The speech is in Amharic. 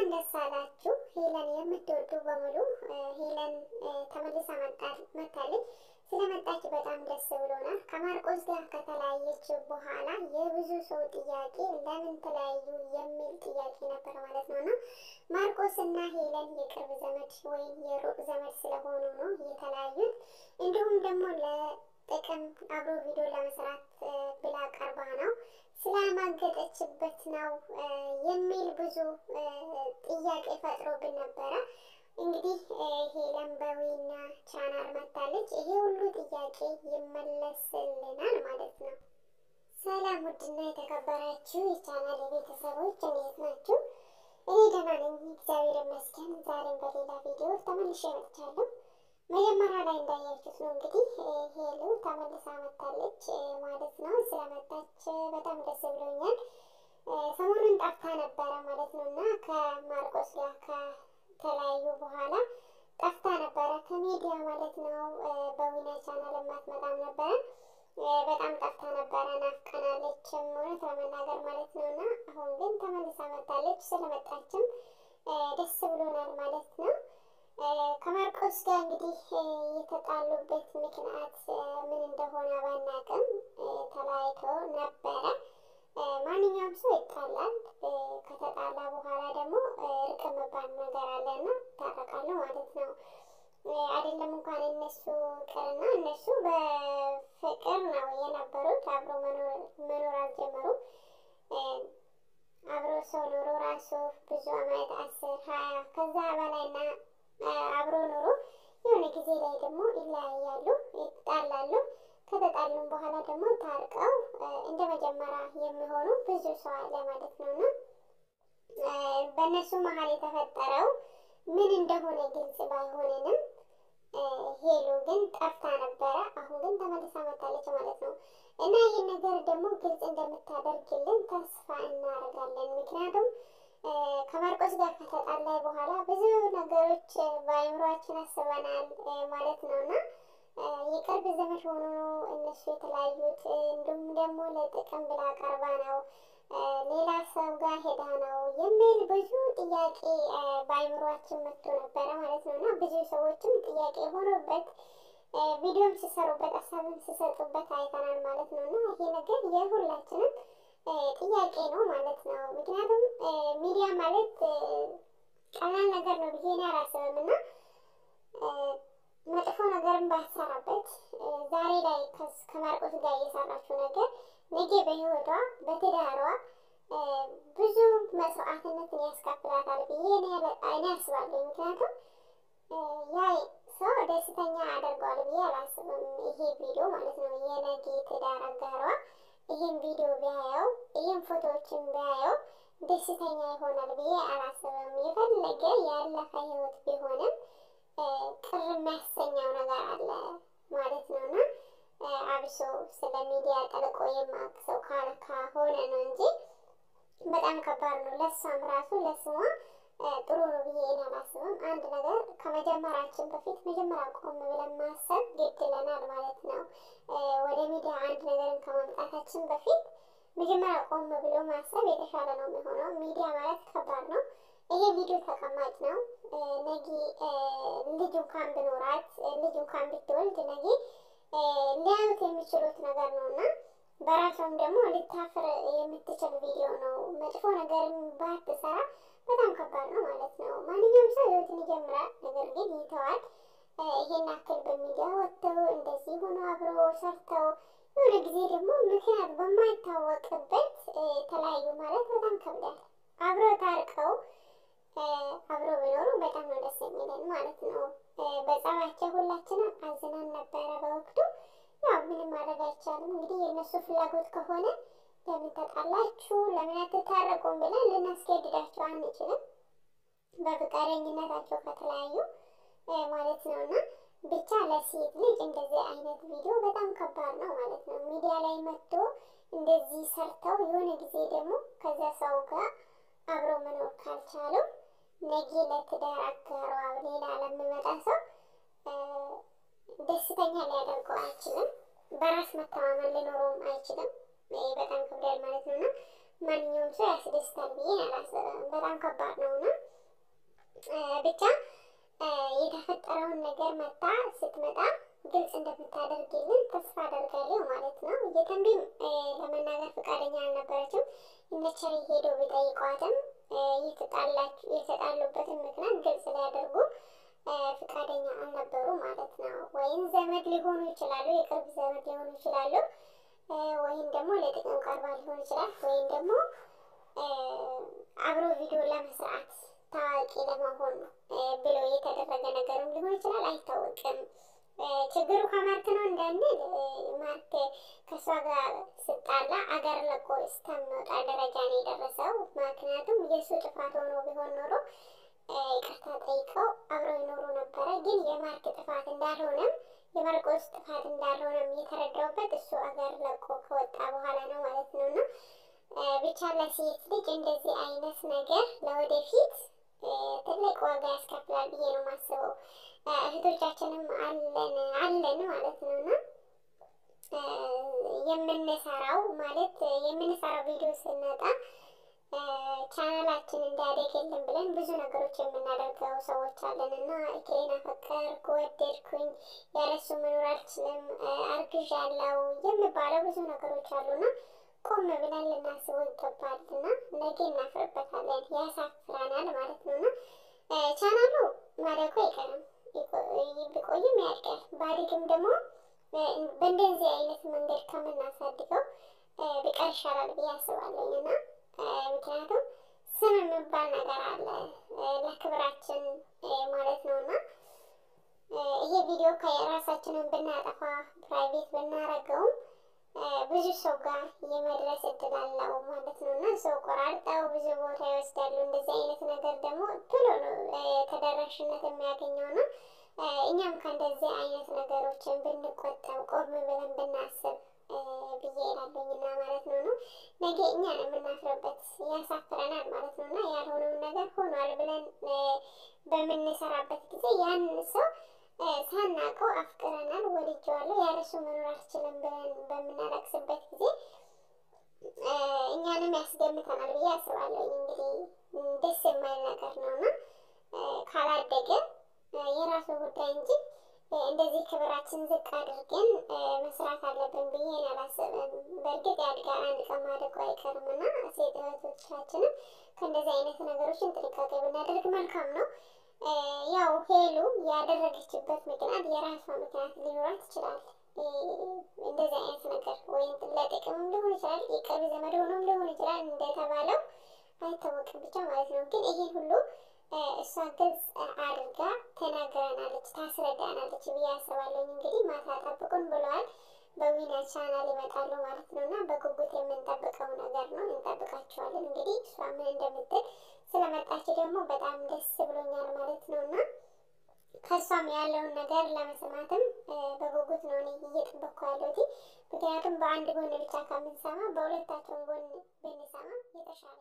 እንኳን ደስ አላችሁ ሄለን የምትወዱ በሙሉ። ሄለን ተመልሳ መጣለች። ስለመጣች በጣም ደስ ብሎናል። ከማርቆስ ጋር ከተለያየች በኋላ የብዙ ሰው ጥያቄ ለምን ተለያዩ የሚል ጥያቄ ነበር ማለት ነውና ማርቆስና ሄለን የቅርብ ዘመድ ወይም የሩቅ ዘመድ ስለሆኑ ነው የተለያዩት። እንዲሁም ደግሞ ለጥቅም አብሮ ቪዲዮ ለመስራት ብላ ቀርባ ነው ስላማገጠችበት ነው የሚል ብዙ ጥያቄ ፈጥሮብን ነበረ። እንግዲህ ሄለን በዊና ቻናል መጣለች። ይሄ ሁሉ ጥያቄ ይመለስልናል ማለት ነው። ሰላም ውድና የተከበራችሁ የቻናል ቤተሰቦች እንዴት ናችሁ? እኔ ደህና ነኝ እግዚአብሔር ይመስገን። ዛሬም በሌላ ቪዲዮ ተመልሼ መጥቻለሁ። መጀመሪያ ላይ እንዳያችሁት ነው እንግዲህ ሄሉ ተመልሳ መጣለች ማለት ነው። ስለመጣች በጣም ደስ ብሎኛል። ሰሞኑን ጠፍታ ነበረ ማለት ነውና ከማርቆስ ጋር ከተለያዩ በኋላ ጠፍታ ነበረ ከሚዲያ ማለት ነው። በዊና ቻናል ማትመጣም ነበረ። በጣም ጠፍታ ነበረ፣ ናፍቀናለች እውነት ለመናገር ማለት ነውና አሁን ግን ተመልሳ መጣለች። ስለመጣችም ደስ ብሎናል ማለት ነው። ከማርቆስ ጋር እንግዲህ የተጣሉበት ምክንያት ምን እንደሆነ ባናውቅም ተለያይቶ ነበረ። ማንኛውም ሰው ይጣላል። ከተጣላ በኋላ ደግሞ እርቅ የሚባል ነገር አለና ታረቃሉ ማለት ነው። አይደለም እንኳን እነሱ ቅርና እነሱ በፍቅር ነው የነበሩት። አብሮ መኖር አልጀመሩም። አብሮ ሰው ኖሮ ራሱ ብዙ አመት 10 20 ከዛ በላይና አብሮ ኖሮ የሆነ ጊዜ ላይ ደግሞ ይለያያሉ፣ ይጣላሉ። ከተጣሉም በኋላ ደግሞ ታርቀው እንደ መጀመሪያ የሚሆኑ ብዙ ሰው አለ ማለት ነውና በእነሱ መሀል የተፈጠረው ምን እንደሆነ ግልጽ ባይሆንንም ሄሉ ግን ጠፍታ ነበረ። አሁን ግን ተመልሳ መጣለች ማለት ነው። እና ይህን ነገር ደግሞ ግልጽ እንደምታደርግልን ተስፋ እናደርጋለን። ምክንያቱም ከማርቆስ ጋር ከተጣላይ በኋላ ብዙ ነገሮች በአእምሯችን አስበናል ማለት ነውና የቅርብ ዘመድ ሆኖ ነው እነሱ የተለያዩት። እንዲሁም ደግሞ ለጥቅም ብላ ቀርባ ነው ሌላ ሰው ጋር ሄዳ ነው የሚል ብዙ ጥያቄ በአእምሯችን መጥቶ ነበረ ማለት ነውና ብዙ ሰዎችም ጥያቄ ሆኖበት ቪዲዮም ሲሰሩበት ሀሳብም ሲሰጡበት አይተናል ማለት ነውና ይሄ ነገር የሁላችንም ጥያቄ ነው ማለት ነው። ምክንያቱም ሚዲያ ማለት ቀላል ነገር ነው ብዬ እኔ አላስብምና መጥፎ ነገርን ባሰራበት ዛሬ ላይ ከማርቆስ ጋር የሰራችው ነገር ነገ በህይወቷ በትዳሯ ብዙ መስዋዕትነትን ያስከፍላታል ብዬ እኔ አስባለሁ። ምክንያቱም ያ ሰው ደስተኛ አደርገዋል ብዬ አላስብም። ይሄ ቪዲዮ ማለት ነው የነገ ትዳር አጋሯ ይሄን ቪዲዮ ቢያየው ይሄን ፎቶዎችን ቢያየው ደስተኛ ይሆናል ብዬ አላስብም። የፈለገ ያለፈ ህይወት ቢሆንም ቅር የሚያሰኘው ነገር አለ ማለት ነውና አብሶ ስለ ሚዲያ ጠልቆ የማያውቅ ሰው ካልሆነ ነው እንጂ በጣም ከባድ ነው። ለሷም ራሱ ለስሟ ጥሩ ነው ብዬ እኔ አላስብም። አንድ ነገር ከመጀመራችን በፊት መጀመሪያ ቆም ብለን ማሰብ ግድ ይለናል ማለት ነው። ወደ ሚዲያ አንድ ነገርን ከማምጣታችን በፊት መጀመሪያ ቆም ብሎ ማሰብ የተሻለ ነው የሚሆነው። ሚዲያ ማለት ከባድ ነው። ይሄ ቪዲዮ ተቀማጭ ነው። ነገ ልጅ እንኳን ቢኖራት ልጅ እንኳን ብትወልድ ነገ ሊያዩት የሚችሉት ነገር ነውና በራሷም ደግሞ ልታፍር የምትችል ቪዲዮ ነው። መጥፎ ነገርን ባትሰራ በጣም ከባድ ነው ማለት ነው። ማንኛውም ሰው ህይወትን ይጀምራል፣ ነገር ግን ይተዋል። ይሄን አክል በሚዲያ ወጥተው እንደዚህ ሆኖ አብሮ ሰርተው የሆነ ጊዜ ደግሞ ምክንያት በማይታወቅበት ተለያዩ ማለት በጣም ከብዳል። አብሮ ታርቀው አብሮ ቢኖሩ በጣም ነው ደስ የሚለን ማለት ነው። በጸባቸው ሁላችንም አዝነን ነበረ በወቅቱ። ያው ምንም ማድረግ አይቻልም። እንግዲህ የእነሱ ፍላጎት ከሆነ ለምን ተጣላችሁ ለምን አትታረቁም ብለን ልናስገድዳቸው አንችልም። በፍቃደኝነታቸው ከተለያዩ ማለት ነውና ብቻ ለሴት ልጅ እንደዚህ አይነት ቪዲዮ በጣም ከባድ ነው ማለት ነው። ሚዲያ ላይ መጥቶ እንደዚህ ሰርተው የሆነ ጊዜ ደግሞ ከዛ ሰው ጋር አብሮ መኖር ካልቻሉ ነገ ለትዳር አጋሯ ሌላ ለሚመጣ ሰው ደስተኛ ሊያደርገው አይችልም። በራስ መተማመን ሊኖረውም አይችልም። በጣም ከብዳል ማለት ነውና ማንኛውም ሰው ያስደስታል ብዬ አላስብም። በጣም ከባድ ነውና ብቻ የተፈጠረውን ነገር መጣ ስትመጣ ግልጽ እንደምታደርግልን ተስፋ አደርጋለሁ ማለት ነው። የተንቢም ለመናገር ፈቃደኛ አልነበረችም። እነቸሪ ሄዶ ቢጠይቋትም የተጣሉበትን ምክንያት ግልጽ ሊያደርጉ ፈቃደኛ አልነበሩ ማለት ነው። ወይም ዘመድ ሊሆኑ ይችላሉ፣ የቅርብ ዘመድ ሊሆኑ ይችላሉ፣ ወይም ደግሞ ለጥቅም ቀርባ ሊሆን ይችላል፣ ወይም ደግሞ አብሮ ቪዲዮ ለመስራት ታዋቂ ለመሆን ብሎ የተደረገ ነገርም ሊሆን ይችላል፣ አይታወቅም። ችግሩ ከማርክ ነው እንዳንል ማርክ ከሷ ጋር ስጣላ አገር ለቆ እስከሚወጣ ደረጃ ነው የደረሰው። ምክንያቱም የእሱ ጥፋት ሆኖ ቢሆን ኖሮ ይቅርታ ጠይቀው አብረው ይኖሩ ነበረ። ግን የማርክ ጥፋት እንዳልሆነም የማርቆስ ጥፋት እንዳልሆነም የተረዳውበት እሱ አገር ለቆ ከወጣ በኋላ ነው ማለት ነው። እና ብቻ ለሴት ልጅ እንደዚህ አይነት ነገር ለወደፊት ትልቅ ዋጋ ያስከፍላል ብዬ ነው የማስበው። እህቶቻችንም አለን ማለት ነው። እና የምንሰራው ቪዲዮ ስንመጣ ቻናላችን እንዳያደግልን ብለን ብዙ ነገሮች የምናደርገው ሰዎች አለን። እና እኬን አፈቀርኩ፣ ወደድኩኝ፣ ያለሱ መኖር አልችልም፣ አርግዣለሁ የሚባለው ብዙ ነገሮች አሉና ቆም ብለን ልናስበው ይገባልና ነገ እናፍርበታለን፣ ያሳፍራናል ማለት ነው። እና ቻናሉ ማደጉ አይቀርም፣ ቢቆይም ያድጋል። ባድግም ደግሞ በእንደዚህ አይነት መንገድ ከምናሳድገው ቢቀር ይሻላል ብዬ አስባለሁ። እና ምክንያቱም ስም የሚባል ነገር አለ ለክብራችን ማለት ነው። እና ይሄ ቪዲዮ ከራሳችንን ብናጠፋ ፕራይቬት ብናረገውም ብዙ ሰው ጋር የመድረስ እድል አለው ማለት ነው። እና ሰው ቆራርጠው ብዙ ቦታ ይወስዳሉ። እንደዚህ አይነት ነገር ደግሞ ቶሎ ነው ተደራሽነት የሚያገኘው። ነው እኛም ከእንደዚህ አይነት ነገሮችን ብንቆጠብ ቆም ብለን ብናስብ ብዬ እላለሁና ማለት ነው። ነው ነገ እኛን የምናፍርበት ያሳፍረናል ማለት ነው። እና ያልሆነውን ነገር ሆኗል ብለን በምንሰራበት ጊዜ ያን ሰው ሳናውቀው አፍቅረናል፣ ወድጄዋለሁ፣ ያለሱ መኖር አልችልም ብለን በምናለቅስበት ጊዜ እኛንም ያስገምተናል ብዬ አስባለሁ። እንግዲህ ደስ የማይል ነገር ነውና ካላደገ የራሱ ጉዳይ እንጂ እንደዚህ ክብራችን ዝቅ አድርገን መስራት አለብን ብዬ አላስብም። በእርግጥ ያድጋል፣ አንድ ቀን ማደጉ አይቀርምና ሴት እህቶቻችንም ከእንደዚህ አይነት ነገሮችን ጥንቃቄ ብናደርግ መልካም ነው። ያው ሄሉ ያደረገችበት ምክንያት የራሷ ምክንያት ሊኖራት ይችላል። እንደዚህ አይነት ነገር ወይም ለጥቅምም ሊሆን ይችላል፣ የቅርብ ዘመድ ሆኖም ሊሆን ይችላል፣ እንደተባለው አይታወቅም ብቻ ማለት ነው። ግን ይሄን ሁሉ እሷ ግልጽ አድርጋ ተናግረናለች፣ ታስረዳናለች ብዬ አስባለሁ። እንግዲህ ማታ ጠብቁን ብለዋል። በዊና ቻናል ይመጣሉ ማለት ነው። እና በጉጉት የምንጠብቀው ነገር ነው፣ እንጠብቃቸዋለን። እንግዲህ እሷ ምን እንደምትል ስለመጣች ደግሞ በጣም ደስ ብሎኛል ማለት ነው። እና ከሷም ያለውን ነገር ለመስማትም በጉጉት ነው እኔ እየጠበቅኩ ያለሁት። ምክንያቱም በአንድ ጎን ብቻ ከምንሰማ በሁለታቸውን ጎን ብንሰማ የተሻለ